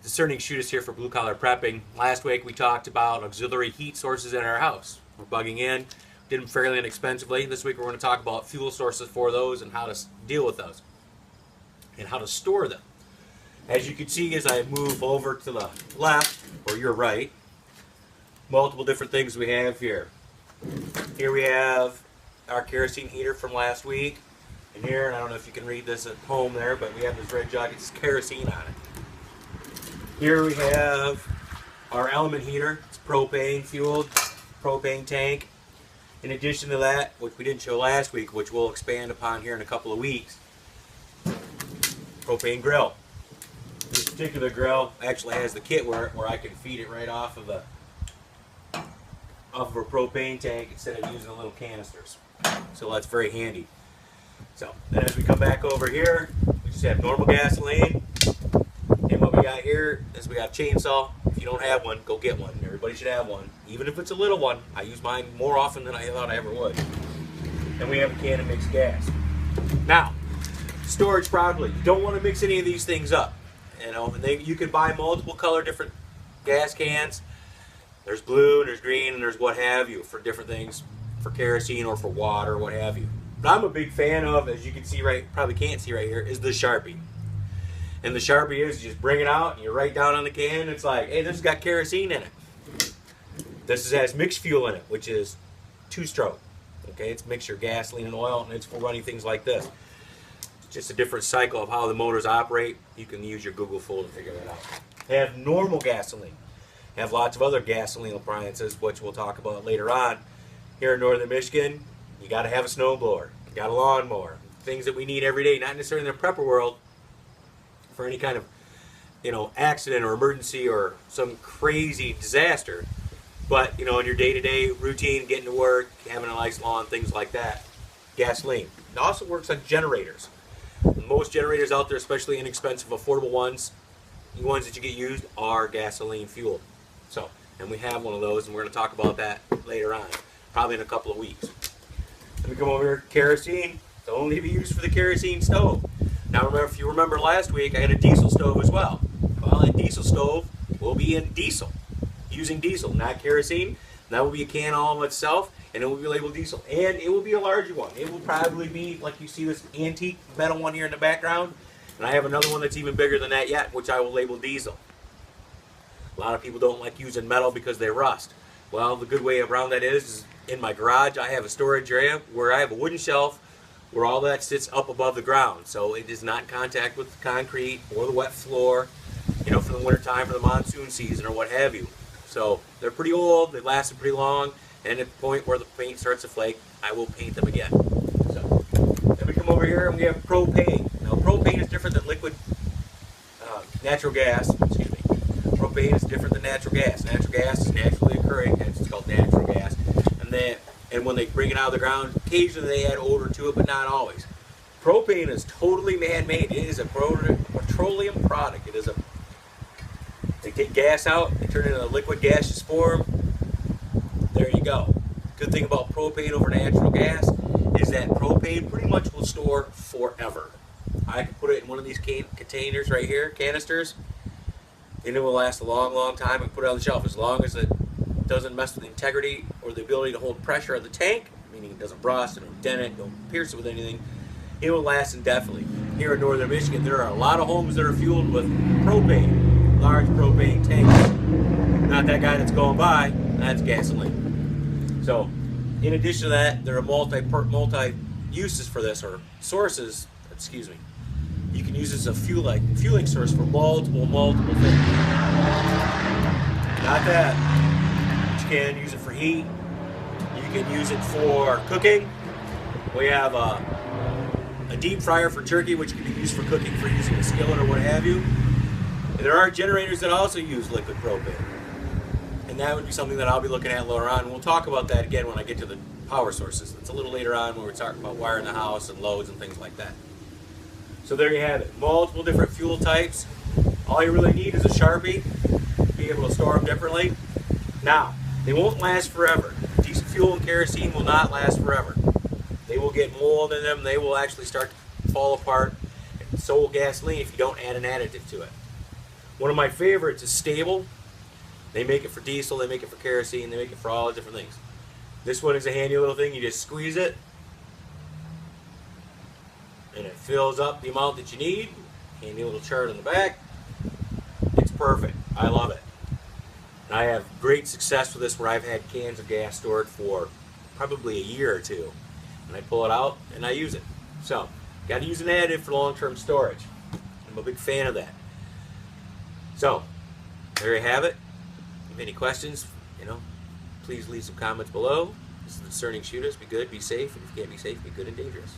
Discerning shooters here for blue collar prepping. Last week we talked about auxiliary heat sources in our house. We're bugging in, did them fairly inexpensively. This week we're going to talk about fuel sources for those and how to deal with those and how to store them. As you can see, as I move over to the left or your right, multiple different things we have here. Here we have our kerosene heater from last week. And here, and I don't know if you can read this at home there, but we have this red jug. It's kerosene on it. Here we have our element heater. It's propane fueled, propane tank. In addition to that, which we didn't show last week, which we'll expand upon here in a couple of weeks, propane grill. This particular grill actually has the kit where I can feed it right off of a propane tank instead of using the little canisters. So that's very handy. So then as we come back over here, we just have normal gasoline. And what we got here is we got a chainsaw. If you don't have one, go get one. Everybody should have one. Even if it's a little one. I use mine more often than I thought I ever would. And we have a can of mixed gas. Now, storage properly. You don't want to mix any of these things up. You know, and you can buy multiple color different gas cans. There's blue, and there's green, and there's what have you for different things, for kerosene or for water, what have you. But I'm a big fan of, as you can see probably can't see right here, is the Sharpie. And the Sharpie is, you just bring it out and you write down on the can, it's like, hey, this has got kerosene in it. This has mixed fuel in it, which is 2-stroke. Okay, it's mixture gasoline and oil, and it's for running things like this. It's just a different cycle of how the motors operate. You can use your Google Full to figure that out. They have normal gasoline. They have lots of other gasoline appliances, which we'll talk about later on. Here in northern Michigan, you got to have a snowblower. You got a lawnmower. Things that we need every day, not necessarily in the prepper world, for any kind of, accident or emergency or some crazy disaster, but in your day-to-day routine, getting to work, having a nice lawn, things like that, gasoline. It also works on generators. Most generators out there, especially inexpensive, affordable ones, the ones that you get used, are gasoline fueled. So, and we have one of those, and we're going to talk about that later on, probably in a couple of weeks. Let me come over here. Kerosene. It's only to be used for the kerosene stove. Now, if you remember last week, I had a diesel stove as well. Well, that diesel stove will be in diesel, using diesel, not kerosene. That will be a can all of itself, and it will be labeled diesel. And it will be a larger one. It will probably be, like you see this antique metal one here in the background. And I have another one that's even bigger than that yet, which I will label diesel. A lot of people don't like using metal because they rust. Well, the good way around that is in my garage, I have a storage area where I have a wooden shelf where all that sits up above the ground, so it is not in contact with the concrete or the wet floor, for the winter time, for the monsoon season or what have you. So they're pretty old, they lasted pretty long, and at the point where the paint starts to flake, I will paint them again. So then we come over here and we have propane. Now propane is different than liquid natural gas. Excuse me. Propane is different than natural gas. Natural gas is naturally occurring, hence it's called natural gas. And when they bring it out of the ground, occasionally they add odor to it, but not always. Propane is totally man-made. It is a petroleum product. They take gas out, they turn it into a liquid gaseous form. There you go. Good thing about propane over natural gas is that propane pretty much will store forever. I can put it in one of these containers right here, canisters, and it will last a long, long time. And put it on the shelf as long as it doesn't mess with the integrity or the ability to hold pressure of the tank, meaning it doesn't rust, it don't dent it, don't pierce it with anything. It will last indefinitely. Here in northern Michigan, there are a lot of homes that are fueled with propane, large propane tanks. Not that guy that's going by, that's gasoline. So, in addition to that, there are multi uses for this, or sources, excuse me. You can use this as a fueling source for multiple things. Not that. You can use it for heat. You can use it for cooking. We have a deep fryer for turkey, which can be used for cooking, for using a skillet or what have you. And there are generators that also use liquid propane. And that would be something that I'll be looking at later on. We'll talk about that again when I get to the power sources. It's a little later on when we're talking about wiring the house and loads and things like that. So there you have it. Multiple different fuel types. All you really need is a Sharpie to be able to store them differently. Now, they won't last forever. Diesel fuel and kerosene will not last forever. They will get mold in them. They will actually start to fall apart. And so will gasoline if you don't add an additive to it. One of my favorites is Stable. They make it for diesel, they make it for kerosene, they make it for all the different things. This one is a handy little thing. You just squeeze it, and it fills up the amount that you need. Handy little chart on the back. It's perfect. I love it. And I have great success with this where I've had cans of gas stored for probably a year or two. And I pull it out and I use it. So, got to use an additive for long-term storage. I'm a big fan of that. So, there you have it. If you have any questions, please leave some comments below. This is the Discerning Shooters. Be good, be safe, and if you can't be safe, be good and dangerous.